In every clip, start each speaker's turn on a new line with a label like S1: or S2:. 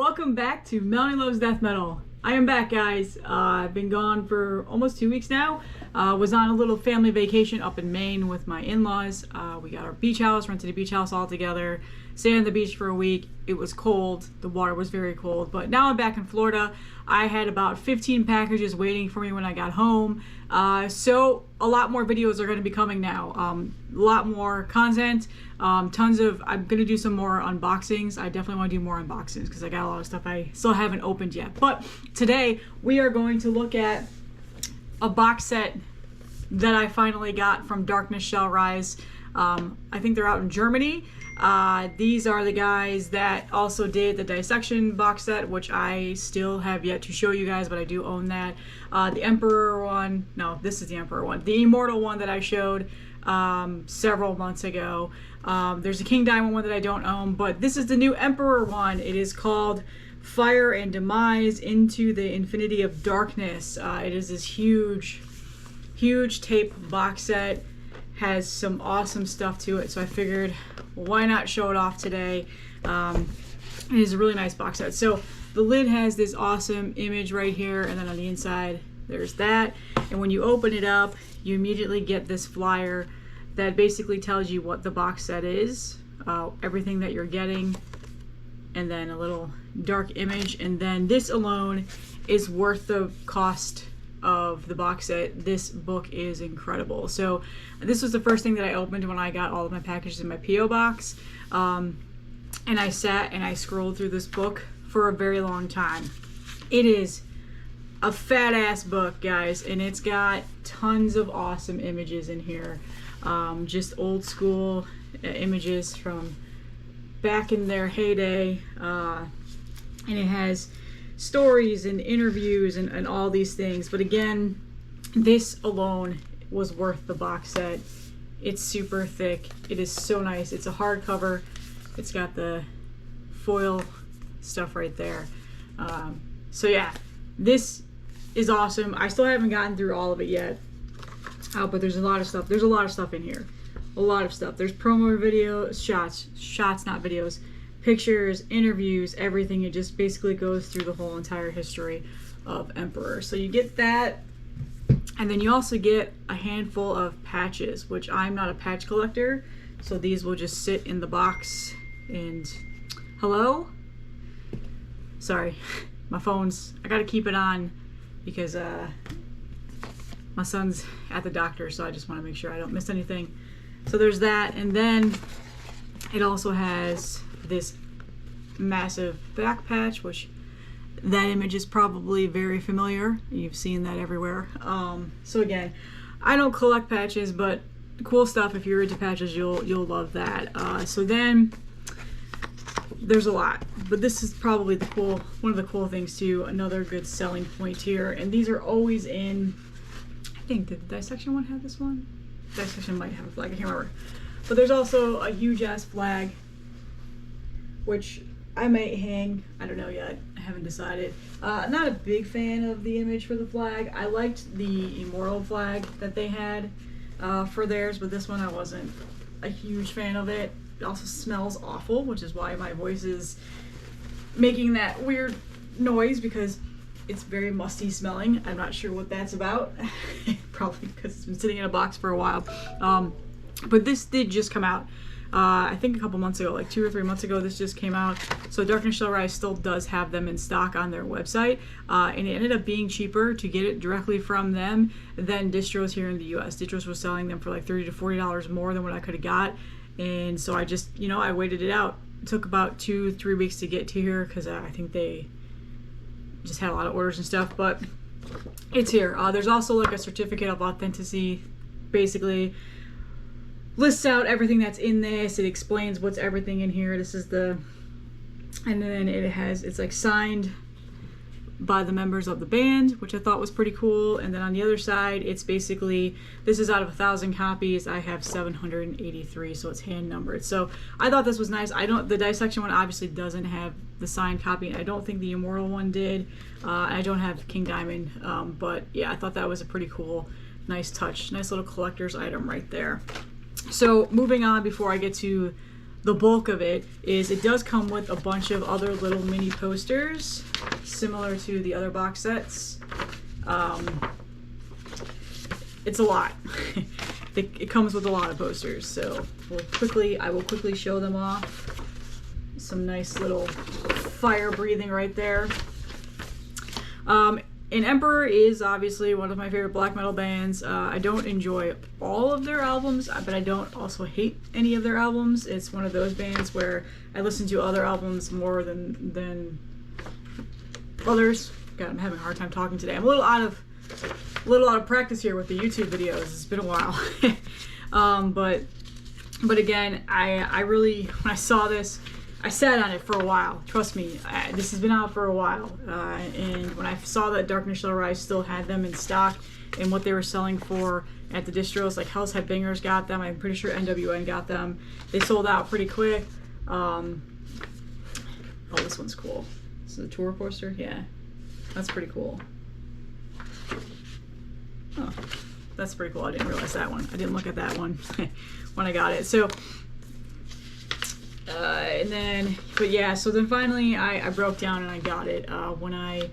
S1: welcome back to Melanie Loves Death Metal. I am back, guys. I've been gone for almost 2 weeks now. Was on a little family vacation up in Maine with my in-laws. We got our beach house, rented a beach house all together, stayed on the beach for a week. It was cold. The water was very cold, but now I'm back in Florida. I had about 15 packages waiting for me when I got home. So a lot more videos are going to be coming now. A lot more content. I'm going to do some more unboxings. I definitely want to do more unboxings because I got a lot of stuff I still haven't opened yet. But today we are going to look at a box set that I finally got from Darkness Shall Rise. I think they're out in Germany. These are the guys that also did the Dissection box set, which I still have yet to show you guys, but I do own that. The Emperor one, no, this is the Emperor one. The Immortal one that I showed several months ago. There's a King Diamond one that I don't own, but this is the new Emperor one. It is called Fire and Demise into the Infinity of Darkness. It is this huge tape box set. Has some awesome stuff to it, so I figured why not show it off today. It is a really nice box set. So the lid has this awesome image right here, and then on the inside there's that, and when you open it up you immediately get this flyer that basically tells you what the box set is, everything that you're getting, and then a little dark image. And then this alone is worth the cost of the box set. This book is incredible. So this was the first thing that I opened when I got all of my packages in my P.O. box, and I sat and I scrolled through this book for a very long time. It is a fat ass book, guys, and it's got tons of awesome images in here, just old school images from back in their heyday, and it has stories and interviews and all these things. But again, this alone was worth the box set. It's super thick. It is so nice. It's a hardcover. It's got the foil stuff right there. So yeah, this is awesome. I still haven't gotten through all of it yet, but there's a lot of stuff. There's a lot of stuff in here. A lot of stuff. There's promo videos, shots, not videos, pictures, interviews, everything. It just basically goes through the whole entire history of Emperor. So you get that, and then you also get a handful of patches, which I'm not a patch collector, so these will just sit in the box. And hello? Sorry, my phone's, I gotta keep it on because my son's at the doctor, so I just want to make sure I don't miss anything. So there's that, and then it also has this massive back patch, which that image is probably very familiar. You've seen that everywhere. So again, I don't collect patches, but cool stuff. If you're into patches, you'll love that. So then there's a lot, but this is probably one of the cool things too. Another good selling point here, and these are always in. I think did the Dissection one have this one? Dissection might have a flag. I can't remember. But there's also a huge ass flag, which I might hang. I don't know yet. I haven't decided. Not a big fan of the image for the flag. I liked the Immortal flag that they had for theirs, but this one I wasn't a huge fan of it. It also smells awful, which is why my voice is making that weird noise, because it's very musty smelling. I'm not sure what that's about. Probably because it's been sitting in a box for a while. But this did just come out. I think a couple months ago, like 2 or 3 months ago, this just came out. So Darkness Shall Rise still does have them in stock on their website, and it ended up being cheaper to get it directly from them than distros here in the US. Distros was selling them for like $30 to $40 more than what I could have got, and so I just, I waited it out. It took about 2-3 weeks to get to here because I think they just had a lot of orders and stuff, but it's here. There's also like a certificate of authenticity, basically lists out everything that's in this. It explains what's everything in here. This is and then it's like signed by the members of the band, which I thought was pretty cool. And then on the other side, it's basically, this is out of 1,000 copies. I have 783, so it's hand numbered. So I thought this was nice. The Dissection one obviously doesn't have the signed copy. I don't think the Immortal one did. I don't have King Diamond, but yeah, I thought that was a pretty cool, nice touch. Nice little collector's item right there. So moving on, before I get to the bulk of it is it does come with a bunch of other little mini posters, similar to the other box sets. It's a lot. It comes with a lot of posters, so I will quickly show them off. Some nice little fire breathing right there. And Emperor is obviously one of my favorite black metal bands. I don't enjoy all of their albums, but I don't also hate any of their albums. It's one of those bands where I listen to other albums more than others. God, I'm having a hard time talking today. I'm a little out of practice here with the YouTube videos. It's been a while. But again, I really, when I saw this, I sat on it for a while. Trust me, this has been out for a while. And when I saw that Darkness Shall Rise still had them in stock and what they were selling for at the distros, like Hell's Headbangers got them. I'm pretty sure NWN got them. They sold out pretty quick. Oh, this one's cool. This is a tour poster? Yeah. That's pretty cool. Oh, that's pretty cool. I didn't realize that one. I didn't look at that one when I got it. So, and then, but yeah, so then finally I broke down and I got it. When I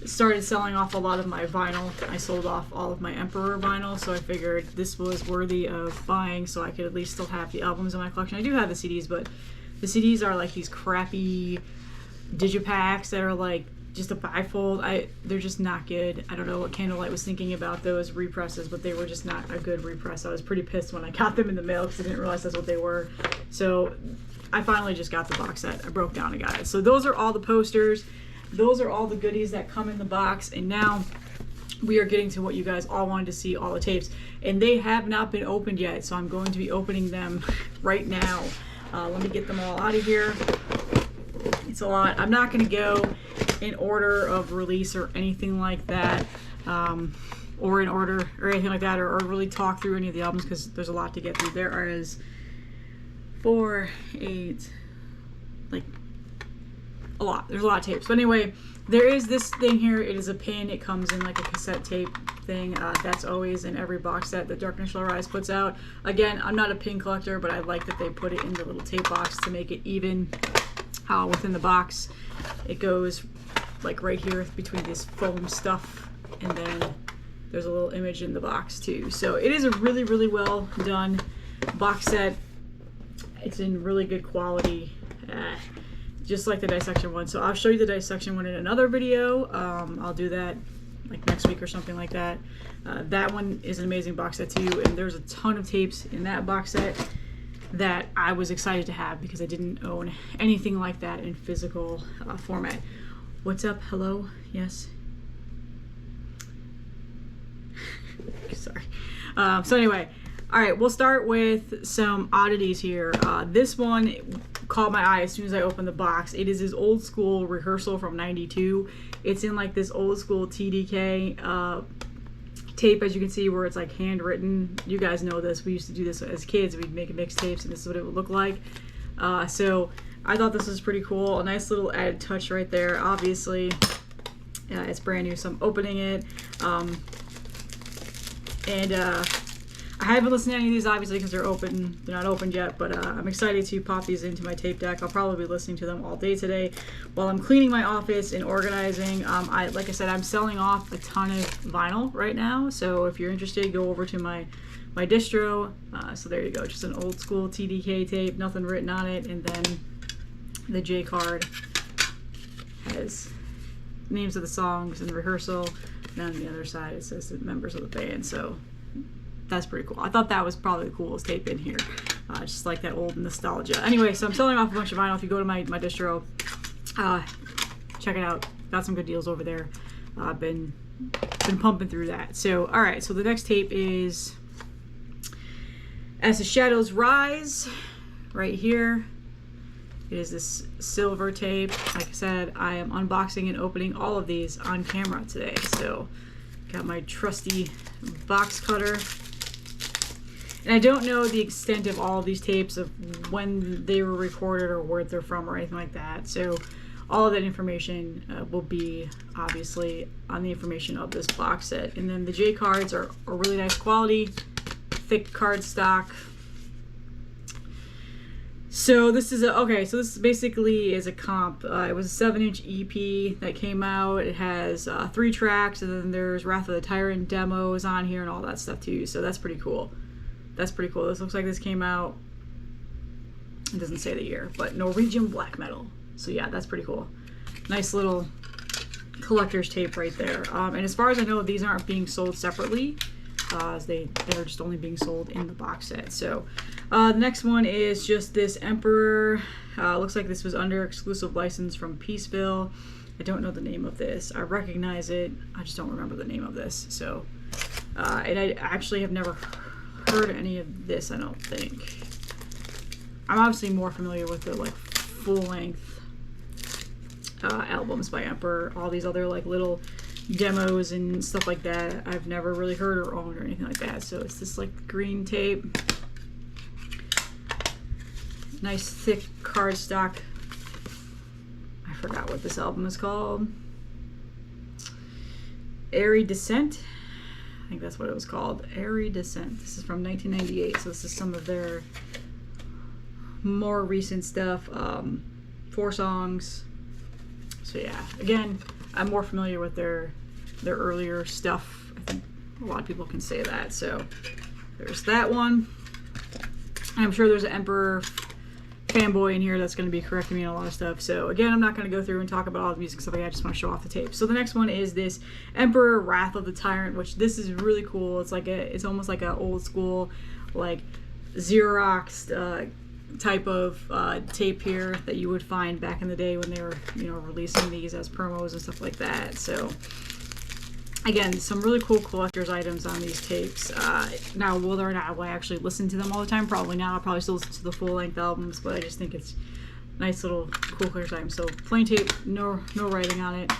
S1: started selling off a lot of my vinyl, I sold off all of my Emperor vinyl, so I figured this was worthy of buying so I could at least still have the albums in my collection. I do have the CDs, but the CDs are like these crappy digipacks that are like just a bifold. They're just not good. I don't know what Candlelight was thinking about those represses, but they were just not a good repress. I was pretty pissed when I got them in the mail because I didn't realize that's what they were. So I finally just got the box set. I broke down and got it. So those are all the posters. Those are all the goodies that come in the box. And now we are getting to what you guys all wanted to see, all the tapes. And they have not been opened yet, so I'm going to be opening them right now. Let me get them all out of here. It's a lot. I'm not going to go in order of release or anything like that, or in order or anything like that, or really talk through any of the albums because there's a lot to get through. There is 4, 8, like a lot. There's a lot of tapes. But anyway, there is this thing here. It is a pin. It comes in like a cassette tape thing. That's always in every box set that Darkness Shall Rise puts out. Again, I'm not a pin collector, but I like that they put it in the little tape box to make it even. Within the box, it goes like right here between this foam stuff, and then there's a little image in the box too. So it is a really, really well done box set. It's in really good quality, just like the dissection one. So I'll show you the dissection one in another video. I'll do that like next week or something like that. That one is an amazing box set too, and there's a ton of tapes in that box set that I was excited to have because I didn't own anything like that in physical format. What's up? Hello? Yes? Sorry. So anyway, all right, we'll start with some oddities here. This one caught my eye as soon as I opened the box. It is his old school Rehearsal from '92. It's in like this old school TDK tape, as you can see, where it's like handwritten. You guys know this. We used to do this as kids. We'd make mixtapes, and this is what it would look like. So I thought this was pretty cool. A nice little added touch right there. Obviously, it's brand new, so I'm opening it. I haven't listened to any of these, obviously, because they're open. They're not opened yet, but I'm excited to pop these into my tape deck. I'll probably be listening to them all day today while I'm cleaning my office and organizing. Like I said, I'm selling off a ton of vinyl right now, so if you're interested, go over to my distro. So there you go, just an old school TDK tape, nothing written on it, and then the J card has names of the songs and the Rehearsal, and on the other side it says the members of the band. So that's pretty cool. I thought that was probably the coolest tape in here. Just like that old nostalgia. Anyway, so I'm selling off a bunch of vinyl. If you go to my distro, check it out. Got some good deals over there. I've been pumping through that. So, all right. So the next tape is As the Shadows Rise, right here. It is this silver tape. Like I said, I am unboxing and opening all of these on camera today. So, got my trusty box cutter. And I don't know the extent of all of these tapes, of when they were recorded or where they're from or anything like that. So all of that information will be obviously on the information of this box set. And then the J cards are really nice quality, thick card stock. So this is so this basically is a comp. It was a 7-inch EP that came out. It has 3 tracks, and then there's Wrath of the Tyrant demos on here and all that stuff too. So that's pretty cool. That's pretty cool. This looks like this came out. It doesn't say the year, but Norwegian black metal. So yeah, that's pretty cool. Nice little collector's tape right there. And as far as I know, these aren't being sold separately. As they're just only being sold in the box set. So the next one is just this Emperor. Looks like this was under exclusive license from Peaceville. I don't know the name of this. I recognize it. I just don't remember the name of this. So and I actually have never heard any of this, I don't think. I'm obviously more familiar with the like full-length albums by Emperor. All these other like little demos and stuff like that I've never really heard or owned or anything like that. So it's this like green tape, nice thick cardstock. I forgot what this album is called. Airy Descent, I think that's what it was called. Airy Descent. This is from 1998, so this is some of their more recent stuff. 4 songs. So yeah, again, I'm more familiar with their earlier stuff. I think a lot of people can say that. So there's that one. I'm sure there's an Emperor fanboy in here that's going to be correcting me on a lot of stuff. So again, I'm not going to go through and talk about all the music stuff. I just want to show off the tape. So the next one is this Emperor Wrath of the Tyrant, which this is really cool. It's like it's almost like an old school like Xerox type of tape here that you would find back in the day when they were, you know, releasing these as promos and stuff like that. So again, some really cool collector's items on these tapes. Now, whether or not I actually listen to them all the time, probably not. I'll probably still listen to the full-length albums, but I just think it's a nice little cool collector's item. So plain tape, no writing on it.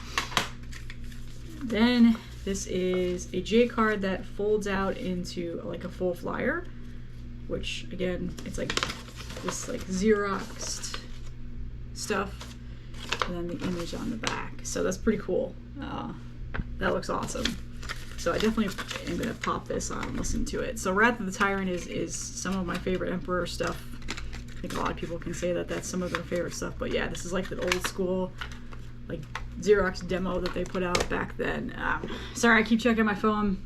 S1: Then this is a J card that folds out into like a full flyer, which again, it's like this like Xeroxed stuff, and then the image on the back. So that's pretty cool. That looks awesome. So I definitely am going to pop this on and listen to it. So Wrath of the Tyrant is some of my favorite Emperor stuff. I think a lot of people can say that that's some of their favorite stuff. But yeah, this is like the old school like Xerox demo that they put out back then. Sorry, I keep checking my phone.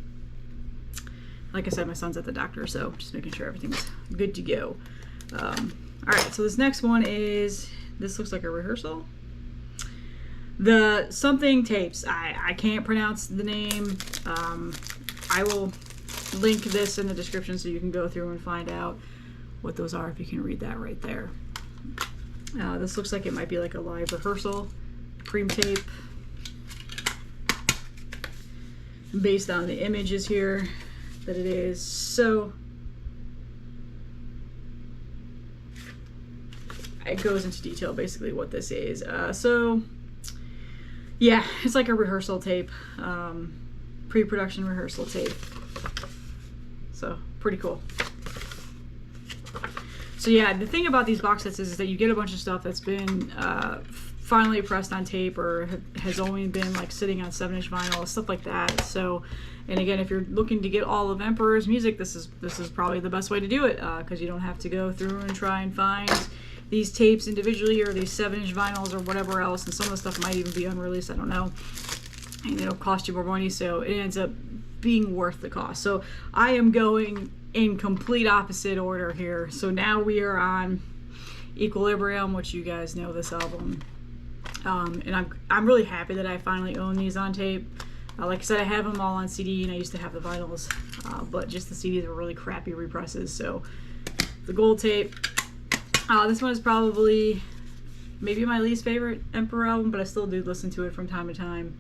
S1: Like I said, my son's at the doctor, so just making sure everything's good to go. Alright, so this next one is, this looks like a rehearsal. The something tapes. I can't pronounce the name. I will link this in the description so you can go through and find out what those are if you can read that right there. This looks like it might be like a live rehearsal. Cream tape. Based on the images here that it is. So it goes into detail basically what this is. So yeah, it's like a rehearsal tape, pre-production rehearsal tape. So pretty cool. So yeah, the thing about these box sets is that you get a bunch of stuff that's been finally pressed on tape or has only been like sitting on 7-inch vinyl, stuff like that. So, and again, if you're looking to get all of Emperor's music, this is probably the best way to do it, because you don't have to go through and try and find these tapes individually or these 7-inch vinyls or whatever else, and some of the stuff might even be unreleased, I don't know, and it'll cost you more money, so it ends up being worth the cost. So I am going in complete opposite order here. So now we are on Equilibrium, which you guys know this album, and I'm really happy that I finally own these on tape. Like I said, I have them all on CD, and I used to have the vinyls, but just the CDs were really crappy represses. So the gold tape. This one is probably maybe my least favorite Emperor album, but I still do listen to it from time to time.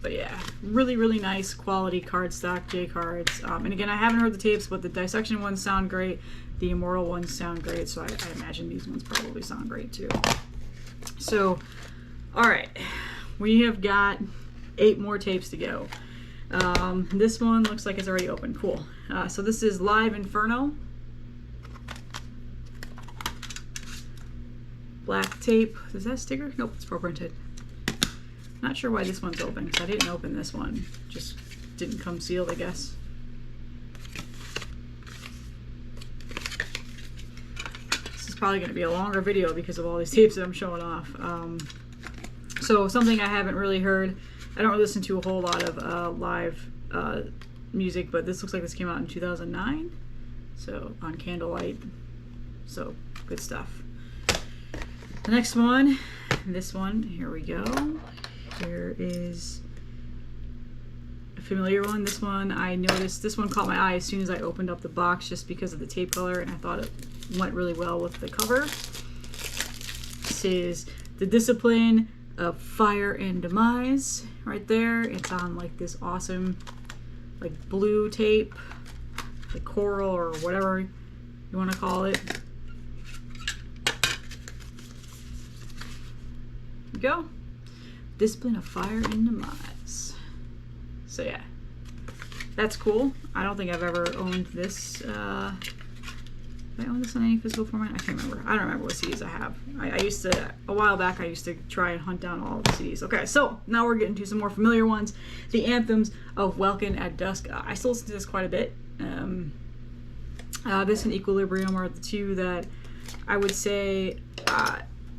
S1: But yeah, really, really nice quality cardstock J cards. And again, I haven't heard the tapes, but the Dissection ones sound great. The Immortal ones sound great, so I imagine these ones probably sound great too. So, alright, we have got 8 more tapes to go. This one looks like it's already open. Cool. So this is Live Inferno. Black tape. Is that a sticker? Nope, it's pro printed. Not sure why this one's open, because I didn't open this one. Just didn't come sealed, I guess. probably going to be a longer video because of all these tapes that I'm showing off. So something I haven't really heard. I don't listen to a whole lot of live music, but this looks like this came out in 2009. So on Candlelight. So good stuff. The next one, this one, here we go. Here is a familiar one. This one I noticed, this one caught my eye as soon as I opened up the box just because of the tape color, and I thought it went really well with the cover. This is The Discipline of Fire and Demise right there. It's on like this awesome like blue tape, like coral or whatever you want to call it. Go. Discipline of Fire and Demise. So yeah, that's cool. I don't think I've ever owned this. Did I own this on any physical format? I can't remember. I don't remember what CDs I have. I used to, a while back, I used to try and hunt down all of the CDs. Okay, so now we're getting to some more familiar ones. The Anthems of Welkin at Dusk. I still listen to this quite a bit. This and Equilibrium are the two that I would say,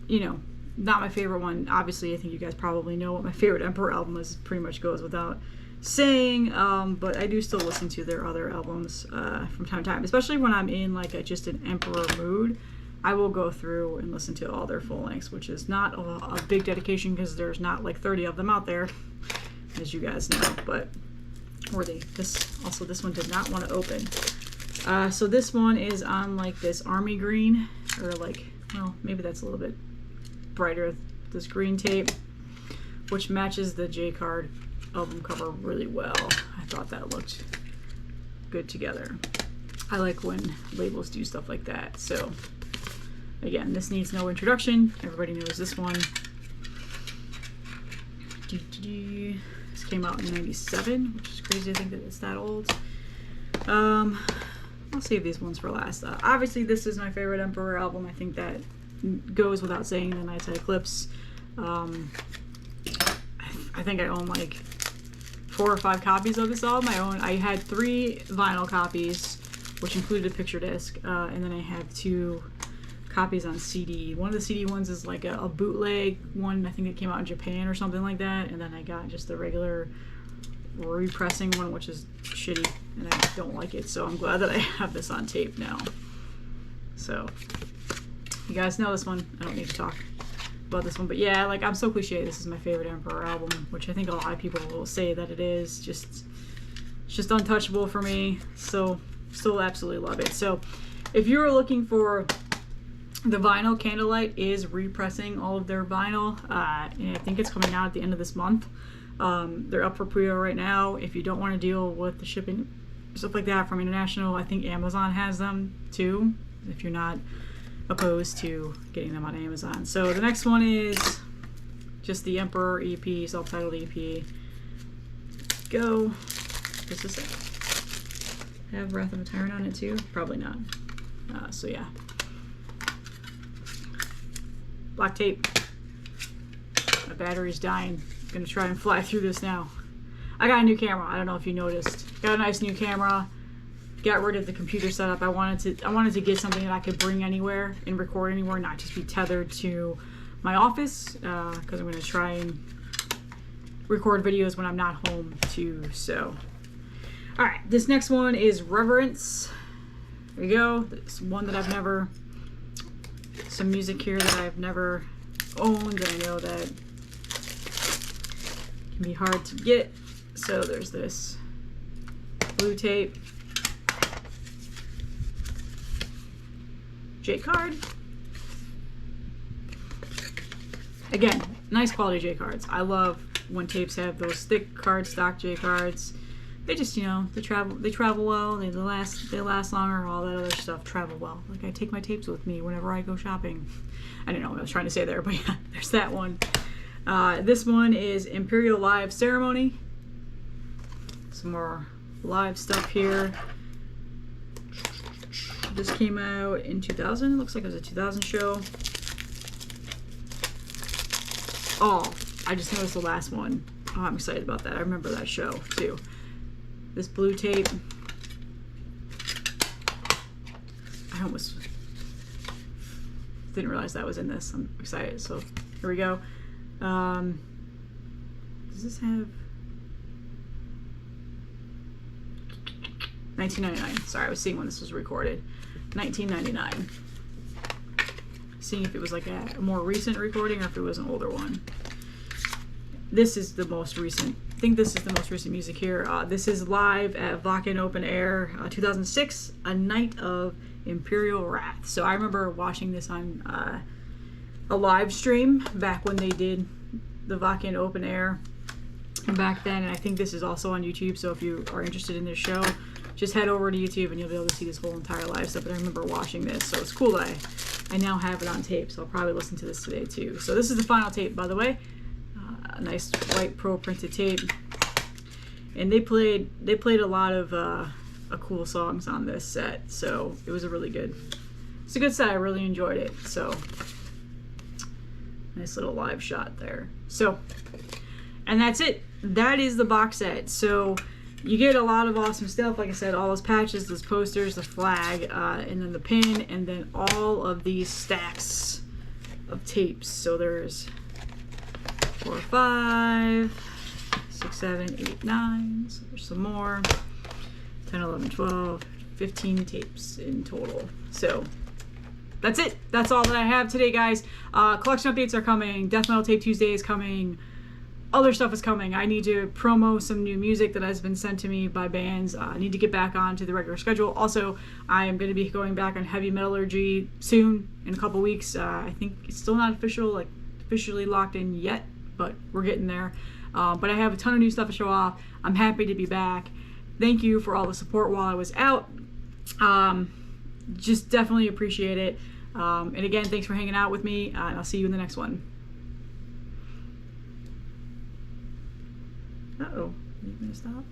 S1: you know, not my favorite one. Obviously, I think you guys probably know what my favorite Emperor album is. Pretty much goes without saying, but I do still listen to their other albums from time to time, especially when I'm in like just an Emperor mood. I will go through and listen to all their full lengths, which is not a big dedication because there's not like 30 of them out there, as you guys know. But worthy. This one did not want to open. So this one is on like this army green, or like, well, maybe that's a little bit brighter, this green tape, which matches the J card album cover really well. I thought that looked good together. I like when labels do stuff like that. So again, this needs no introduction. Everybody knows this one. This came out in 97, which is crazy to think that it's that old. I'll save these ones for last. Obviously this is my favorite Emperor album. I think that goes without saying. The Nightside Eclipse. I think I own like 4 or 5 copies of this album. I had 3 vinyl copies, which included a picture disc, and then I have 2 copies on CD. One of the CD ones is like a bootleg one. I think it came out in Japan or something like that, and then I got just the regular repressing one, which is shitty, and I don't like it. So I'm glad that I have this on tape now. So you guys know this one. I don't need to talk about this one, but yeah, like, I'm so cliche. This is my favorite Emperor album, which I think a lot of people will say that it is. It's just untouchable for me. So still absolutely love it. So if you're looking for the vinyl, Candlelight is repressing all of their vinyl, and I think it's coming out at the end of this month. They're up for pre-order right now. If you don't want to deal with the shipping, stuff like that from international, I think Amazon has them too, if you're not opposed to getting them on Amazon. So the next one is just the Emperor EP, self-titled EP. Go. This is it. Have Wrath of a Tyrant on it too? Probably not. So yeah. Black tape. My battery's dying. I'm gonna try and fly through this now. I got a new camera. I don't know if you noticed. Got a nice new camera. Got rid of the computer setup. I wanted to get something that I could bring anywhere and record anywhere, not just be tethered to my office, because I'm going to try and record videos when I'm not home too. So, all right, this next one is Reverence. There you go. It's one that I've never, some music here that I've never owned, and I know that can be hard to get. So there's this blue tape. J card. Again, nice quality J cards. I love when tapes have those thick cards, stock J cards. They just, you know, they travel well. They last longer. All that other stuff travel well. Like, I take my tapes with me whenever I go shopping. I don't know what I was trying to say there, but yeah, there's that one. This one is Imperial Live Ceremony. Some more live stuff here. This came out in 2000. Looks like it was a 2000 show. Oh, I just noticed the last one. Oh, I'm excited about that. I remember that show too. This blue tape. Didn't realize that was in this. I'm excited. So here we go. Does this have 1999? Sorry, I was seeing when this was recorded. 1999. Seeing if it was like a more recent recording or if it was an older one. This is the most recent. I think this is the most recent music here. This is live at Wacken Open Air 2006, A Night of Imperial Wrath. So I remember watching this on a live stream back when they did the Wacken Open Air back then, and I think this is also on YouTube. So if you are interested in this show, just head over to YouTube and you'll be able to see this whole entire live stuff. But I remember watching this, so it's cool that I now have it on tape. So I'll probably listen to this today too. So this is the final tape, by the way. A nice white pro printed tape, and they played a lot of cool songs on this set, so it was it's a good set. I really enjoyed it. So nice little live shot there. So, and that's it. That is the box set. So you get a lot of awesome stuff, like I said, all those patches, those posters, the flag, and then the pin, and then all of these stacks of tapes. So there's 4, 5, 6, 7, 8, 9. So there's some more. 10, 11, 12, 15 tapes in total. So that's it. That's all that I have today, guys. Collection updates are coming. Death Metal Tape Tuesday is coming. Other stuff is coming. I need to promo some new music that has been sent to me by bands. I need to get back onto the regular schedule. Also, I am going to be going back on Heavy Metallurgy soon, in a couple weeks. I think it's still not officially locked in yet, but we're getting there. But I have a ton of new stuff to show off. I'm happy to be back. Thank you for all the support while I was out. Just definitely appreciate it. And again, thanks for hanging out with me, and I'll see you in the next one. Uh-oh, are you gonna stop?